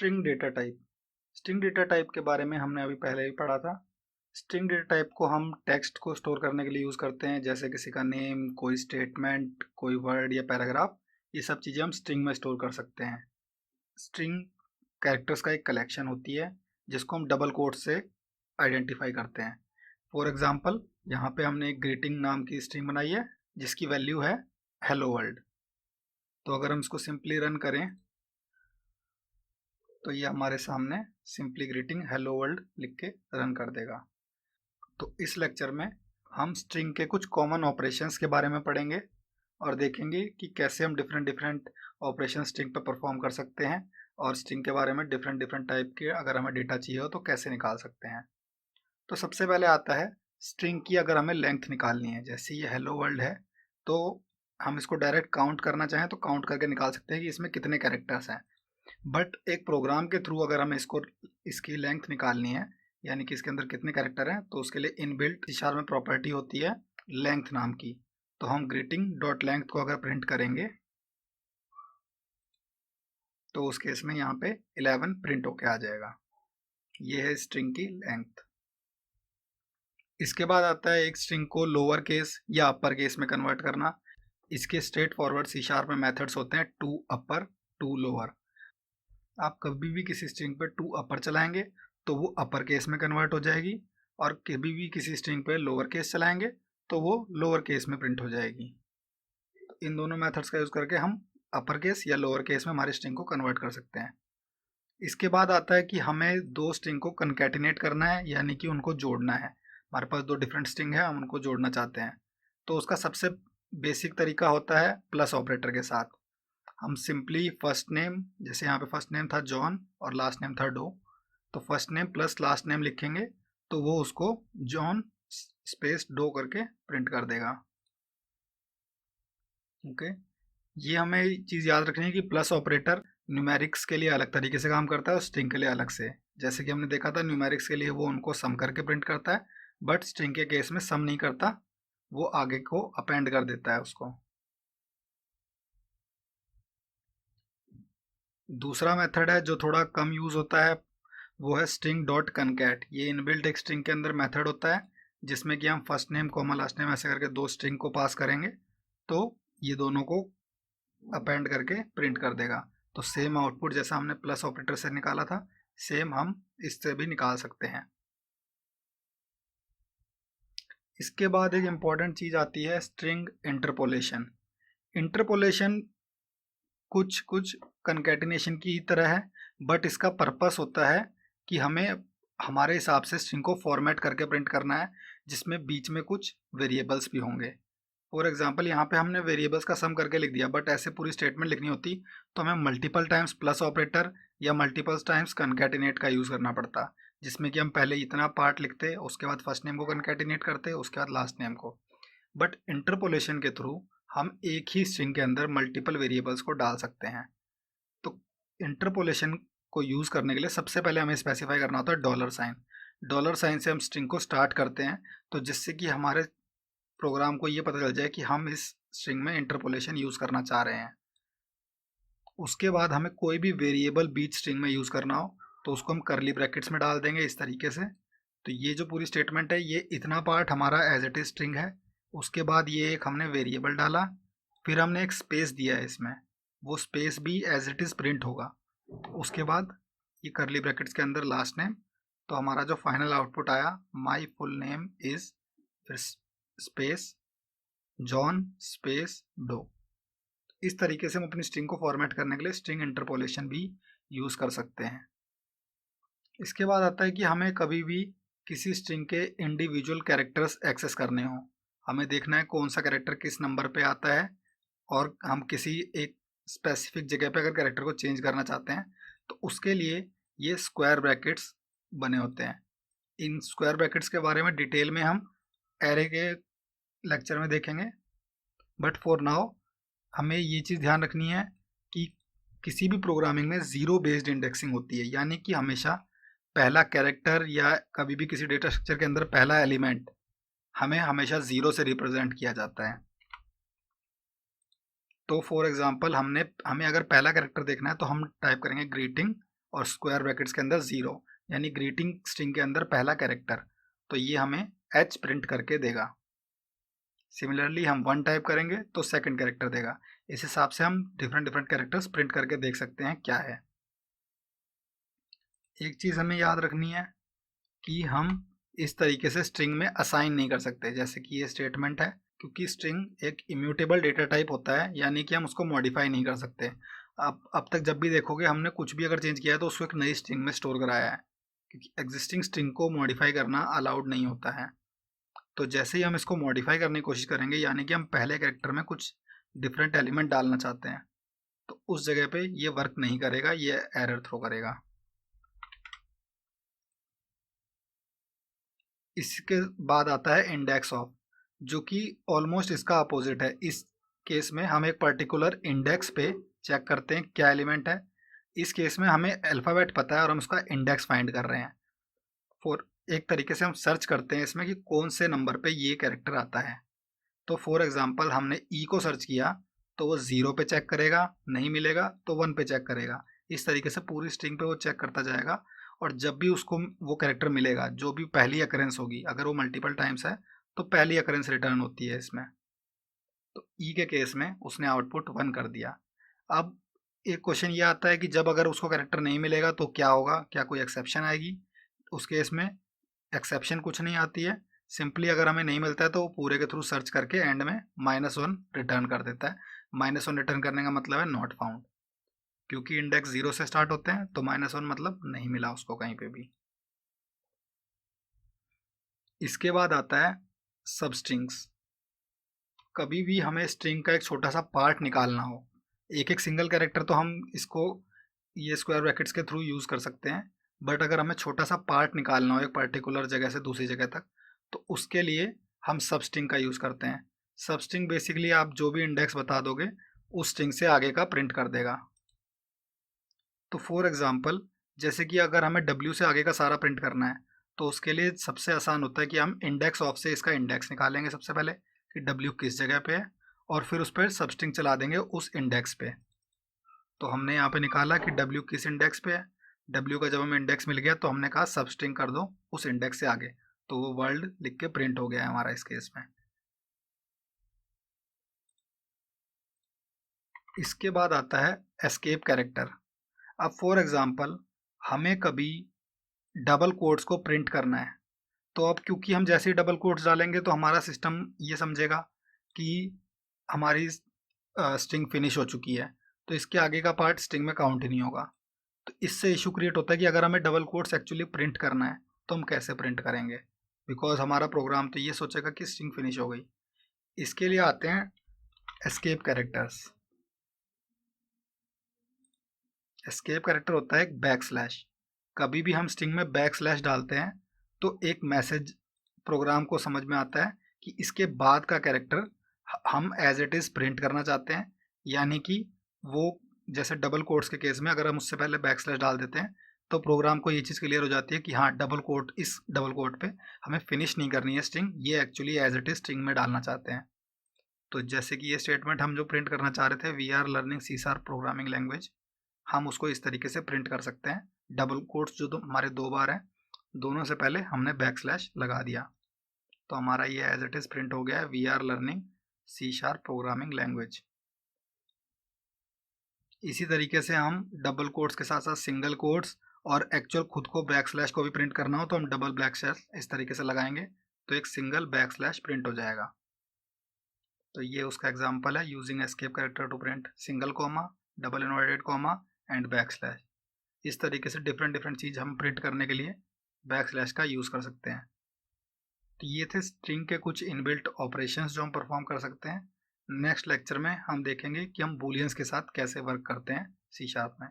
String data type. String data type के बारे में हमने अभी पहले ही पढ़ा था। स्ट्रिंग डेटा टाइप को हम टेक्स्ट को स्टोर करने के लिए यूज़ करते हैं, जैसे किसी का नेम, कोई स्टेटमेंट, कोई वर्ड या पैराग्राफ। ये सब चीज़ें हम स्ट्रिंग में स्टोर कर सकते हैं। स्ट्रिंग कैरेक्टर्स का एक कलेक्शन होती है जिसको हम डबल कोट से आइडेंटिफाई करते हैं। फॉर एग्जांपल, यहाँ पे हमने एक ग्रीटिंग नाम की स्ट्रिंग बनाई है जिसकी वैल्यू है हेलो वर्ल्ड। तो अगर हम इसको सिंपली रन करें तो ये हमारे सामने सिंपली ग्रीटिंग हेलो वर्ल्ड लिख के रन कर देगा। तो इस लेक्चर में हम स्ट्रिंग के कुछ कॉमन ऑपरेशंस के बारे में पढ़ेंगे और देखेंगे कि कैसे हम डिफरेंट डिफरेंट ऑपरेशन स्ट्रिंग पर परफॉर्म कर सकते हैं, और स्ट्रिंग के बारे में डिफरेंट डिफरेंट टाइप के अगर हमें डेटा चाहिए हो तो कैसे निकाल सकते हैं। तो सबसे पहले आता है स्ट्रिंग की अगर हमें लेंथ निकालनी है। जैसे ये हेलो वर्ल्ड है तो हम इसको डायरेक्ट काउंट करना चाहें तो काउंट करके निकाल सकते हैं कि इसमें कितने कैरेक्टर्स हैं। बट एक प्रोग्राम के थ्रू अगर हमें इसकी लेंथ निकालनी है, यानी कि इसके अंदर कितने कैरेक्टर हैं, तो उसके लिए इनबिल्ट C# में प्रॉपर्टी होती है लेंथ नाम की। तो हम ग्रीटिंग डॉट लेंथ को अगर प्रिंट करेंगे तो उस केस में यहाँ पे 11 प्रिंट होके आ जाएगा। ये है स्ट्रिंग की लेंथ। इसके बाद आता है एक स्ट्रिंग को लोअर केस या अपर केस में कन्वर्ट करना। इसके स्ट्रेट फॉरवर्ड C# में मेथड्स होते हैं टू अपर, टू लोअर। आप कभी भी किसी स्ट्रिंग पे टू अपर चलाएंगे तो वो अपर केस में कन्वर्ट हो जाएगी, और कभी भी किसी स्ट्रिंग पे लोअर केस चलाएंगे तो वो लोअर केस में प्रिंट हो जाएगी। तो इन दोनों मेथड्स का यूज़ करके हम अपर केस या लोअर केस में हमारी स्ट्रिंग को कन्वर्ट कर सकते हैं। इसके बाद आता है कि हमें दो स्ट्रिंग को कनकैटिनेट करना है, यानी कि उनको जोड़ना है। हमारे पास दो डिफरेंट स्ट्रिंग है, हम उनको जोड़ना चाहते हैं। तो उसका सबसे बेसिक तरीका होता है प्लस ऑपरेटर के साथ। हम सिंपली फर्स्ट नेम, जैसे यहाँ पे फर्स्ट नेम था जॉन और लास्ट नेम था डो, तो first name plus last name लिखेंगे तो वो उसको जॉन स्पेस डो करके प्रिंट कर देगा। ओके, ये हमें चीज़ याद रखनी है कि प्लस ऑपरेटर न्यूमेरिक्स के लिए अलग तरीके से काम करता है और स्ट्रिंग के लिए अलग से। जैसे कि हमने देखा था न्यूमेरिक्स के लिए वो उनको सम करके प्रिंट करता है, बट स्ट्रिंग के केस में सम नहीं करता, वो आगे को अपेंड कर देता है उसको। दूसरा मेथड है जो थोड़ा कम यूज़ होता है, वो है स्ट्रिंग डॉट कनकैट। ये इनबिल्ट एक स्ट्रिंग के अंदर मेथड होता है जिसमें कि हम first name comma last name ऐसे करके दो स्ट्रिंग को पास करेंगे तो ये दोनों को अपेंड करके प्रिंट कर देगा। तो सेम आउटपुट जैसा हमने प्लस ऑपरेटर से निकाला था, सेम हम इससे भी निकाल सकते हैं। इसके बाद एक इम्पॉर्टेंट चीज़ आती है स्ट्रिंग इंटरपोलेशन। इंटरपोलेशन कुछ कुछ कनकैटिनेशन की तरह है, बट इसका पर्पस होता है कि हमें हमारे हिसाब से स्ट्रिंग को फॉर्मेट करके प्रिंट करना है, जिसमें बीच में कुछ वेरिएबल्स भी होंगे। फॉर एग्जांपल, यहाँ पे हमने वेरिएबल्स का सम करके लिख दिया, बट ऐसे पूरी स्टेटमेंट लिखनी होती तो हमें मल्टीपल टाइम्स प्लस ऑपरेटर या मल्टीपल टाइम्स कनकैटिनेट का यूज़ करना पड़ता, जिसमें कि हम पहले इतना पार्ट लिखते, उसके बाद फर्स्ट नेम को कनकैटिनेट करते, उसके बाद लास्ट नेम को। बट इंटरपोलेशन के थ्रू हम एक ही स्ट्रिंग के अंदर मल्टीपल वेरिएबल्स को डाल सकते हैं। तो इंटरपोलेशन को यूज़ करने के लिए सबसे पहले हमें स्पेसिफाई करना होता है डॉलर साइन। डॉलर साइन से हम स्ट्रिंग को स्टार्ट करते हैं, तो जिससे कि हमारे प्रोग्राम को ये पता चल जाए कि हम इस स्ट्रिंग में इंटरपोलेशन यूज़ करना चाह रहे हैं। उसके बाद हमें कोई भी वेरिएबल बीच स्ट्रिंग में यूज़ करना हो तो उसको हम करली ब्रैकेट्स में डाल देंगे इस तरीके से। तो ये जो पूरी स्टेटमेंट है, ये इतना पार्ट हमारा एज इट इज स्ट्रिंग है। उसके बाद ये एक हमने वेरिएबल डाला, फिर हमने एक स्पेस दिया है इसमें, वो स्पेस भी एज इट इज प्रिंट होगा। उसके बाद ये करली ब्रैकेट्स के अंदर लास्ट नेम, तो हमारा जो फाइनल आउटपुट आया माई फुल नेम इज, फिर स्पेस जॉन स्पेस डो। इस तरीके से हम अपनी स्ट्रिंग को फॉर्मेट करने के लिए स्ट्रिंग इंटरपोलेशन भी यूज़ कर सकते हैं। इसके बाद आता है कि हमें कभी भी किसी स्ट्रिंग के इंडिविजुअल कैरेक्टर्स एक्सेस करने हो, हमें देखना है कौन सा कैरेक्टर किस नंबर पे आता है, और हम किसी एक स्पेसिफिक जगह पे अगर कैरेक्टर को चेंज करना चाहते हैं तो उसके लिए ये स्क्वायर ब्रैकेट्स बने होते हैं। इन स्क्वायर ब्रैकेट्स के बारे में डिटेल में हम एरे के लेक्चर में देखेंगे, बट फॉर नाउ हमें ये चीज़ ध्यान रखनी है कि किसी भी प्रोग्रामिंग में ज़ीरो बेस्ड इंडेक्सिंग होती है, यानी कि हमेशा पहला कैरेक्टर या कभी भी किसी डेटा स्ट्रक्चर के अंदर पहला एलिमेंट हमें हमेशा ज़ीरो से रिप्रेजेंट किया जाता है। तो फॉर एग्जांपल हमें अगर पहला कैरेक्टर देखना है तो हम टाइप करेंगे ग्रीटिंग और स्क्वायर ब्रैकेट्स के अंदर 0, यानी ग्रीटिंग स्ट्रिंग के अंदर पहला कैरेक्टर, तो ये हमें H प्रिंट करके देगा। सिमिलरली हम 1 टाइप करेंगे तो सेकंड कैरेक्टर देगा। इस हिसाब से हम डिफरेंट डिफरेंट कैरेक्टर्स प्रिंट करके देख सकते हैं क्या है। एक चीज़ हमें याद रखनी है कि हम इस तरीके से स्ट्रिंग में असाइन नहीं कर सकते, जैसे कि ये स्टेटमेंट है, क्योंकि स्ट्रिंग एक इम्यूटेबल डेटा टाइप होता है, यानी कि हम उसको मॉडिफाई नहीं कर सकते। अब तक जब भी देखोगे हमने कुछ भी अगर चेंज किया है तो उसको एक नई स्ट्रिंग में स्टोर कराया है, क्योंकि एग्जिस्टिंग स्ट्रिंग को मॉडिफाई करना अलाउड नहीं होता है। तो जैसे ही हम इसको मॉडिफाई करने की कोशिश करेंगे, यानी कि हम पहले कैरेक्टर में कुछ डिफरेंट एलिमेंट डालना चाहते हैं, तो उस जगह पे ये वर्क नहीं करेगा, ये एरर थ्रो करेगा। इसके बाद आता है इंडेक्स ऑफ, जो कि ऑलमोस्ट इसका अपोजिट है। इस केस में हम एक पर्टिकुलर इंडेक्स पे चेक करते हैं क्या एलिमेंट है। इस केस में हमें अल्फ़ाबेट पता है और हम उसका इंडेक्स फाइंड कर रहे हैं। फॉर एक तरीके से हम सर्च करते हैं इसमें कि कौन से नंबर पे ये कैरेक्टर आता है। तो फॉर एग्जांपल हमने ई को सर्च किया तो वो 0 पे चेक करेगा, नहीं मिलेगा तो 1 पे चेक करेगा। इस तरीके से पूरी स्ट्रिंग पे वो चेक करता जाएगा, और जब भी उसको वो कैरेक्टर मिलेगा, जो भी पहली अकरेंस होगी, अगर वो मल्टीपल टाइम्स है तो पहली अकरेंस रिटर्न होती है इसमें। तो ई के केस में उसने आउटपुट 1 कर दिया। अब एक क्वेश्चन ये आता है कि जब अगर उसको कैरेक्टर नहीं मिलेगा तो क्या होगा, क्या कोई एक्सेप्शन आएगी? उस केस में एक्सेप्शन कुछ नहीं आती है। सिंपली अगर हमें नहीं मिलता है तो वो पूरे के थ्रू सर्च करके एंड में -1 रिटर्न कर देता है। -1 रिटर्न करने का मतलब है नॉट फाउंड, क्योंकि इंडेक्स 0 से स्टार्ट होते हैं, तो -1 मतलब नहीं मिला उसको कहीं पे भी। इसके बाद आता है सब स्ट्रिंग्स। कभी भी हमें स्ट्रिंग का एक छोटा सा पार्ट निकालना हो, एक एक सिंगल कैरेक्टर तो हम इसको ये स्क्वायर ब्रैकेट्स के थ्रू यूज़ कर सकते हैं, बट अगर हमें छोटा सा पार्ट निकालना हो एक पर्टिकुलर जगह से दूसरी जगह तक, तो उसके लिए हम सब स्ट्रिंग का यूज़ करते हैं। सब स्ट्रिंग बेसिकली आप जो भी इंडेक्स बता दोगे उस स्ट्रिंग से आगे का प्रिंट कर देगा। तो फॉर एग्जांपल, जैसे कि अगर हमें W से आगे का सारा प्रिंट करना है, तो उसके लिए सबसे आसान होता है कि हम इंडेक्स ऑफ से इसका इंडेक्स निकालेंगे सबसे पहले कि W किस जगह पे है, और फिर उस पर सब स्ट्रिंग चला देंगे उस इंडेक्स पे। तो हमने यहाँ पे निकाला कि W किस इंडेक्स पे है। W का जब हमें इंडेक्स मिल गया तो हमने कहा सब स्ट्रिंग कर दो उस इंडेक्स से आगे, तो वो वर्ल्ड लिख के प्रिंट हो गया है हमारा इस केस में। इसके बाद आता है एस्केप कैरेक्टर। अब फॉर एग्जांपल हमें कभी डबल कोट्स को प्रिंट करना है, तो अब क्योंकि हम जैसे ही डबल कोट्स डालेंगे तो हमारा सिस्टम ये समझेगा कि हमारी स्ट्रिंग फिनिश हो चुकी है, तो इसके आगे का पार्ट स्ट्रिंग में काउंट ही नहीं होगा। तो इससे इशू क्रिएट होता है कि अगर हमें डबल कोट्स एक्चुअली प्रिंट करना है तो हम कैसे प्रिंट करेंगे, बिकॉज हमारा प्रोग्राम तो ये सोचेगा कि स्ट्रिंग फिनिश हो गई। इसके लिए आते हैं एस्केप कैरेक्टर्स। एस्केप कैरेक्टर होता है एक बैक स्लैश। कभी भी हम स्ट्रिंग में बैक स्लैश डालते हैं तो एक मैसेज प्रोग्राम को समझ में आता है कि इसके बाद का कैरेक्टर हम एज इट इज़ प्रिंट करना चाहते हैं, यानी कि वो जैसे डबल कोट्स के केस में अगर हम उससे पहले बैक स्लैश डाल देते हैं तो प्रोग्राम को ये चीज़ क्लियर हो जाती है कि हाँ डबल कोट, इस डबल कोट पे हमें फिनिश नहीं करनी है स्ट्रिंग, ये actually as it is string में डालना चाहते हैं। तो जैसे कि ये स्टेटमेंट हम जो प्रिंट करना चाह रहे थे, we are learning C# programming language, हम उसको इस तरीके से प्रिंट कर सकते हैं। डबल कोट्स जो हमारे 2 बार हैं, दोनों से पहले हमने बैक स्लैश लगा दिया, तो हमारा ये एज इट इज़ प्रिंट हो गया है, we are learning C# programming language. इसी तरीके से हम डबल कोट्स के साथ साथ सिंगल कोट्स और एक्चुअल खुद को बैक स्लैश को भी प्रिंट करना हो तो हम डबल बैक स्लैश इस तरीके से लगाएंगे, तो एक सिंगल बैक स्लैश प्रिंट हो जाएगा। तो ये उसका एग्जाम्पल है, using escape character to print single comma, double inverted comma and backslash. इस तरीके से डिफरेंट डिफरेंट चीज़ हम प्रिंट करने के लिए बैक स्लैश का यूज़ कर सकते हैं। तो ये थे स्ट्रिंग के कुछ इनबिल्ट ऑपरेशंस जो हम परफॉर्म कर सकते हैं। नेक्स्ट लेक्चर में हम देखेंगे कि हम बूलियंस के साथ कैसे वर्क करते हैं C# में।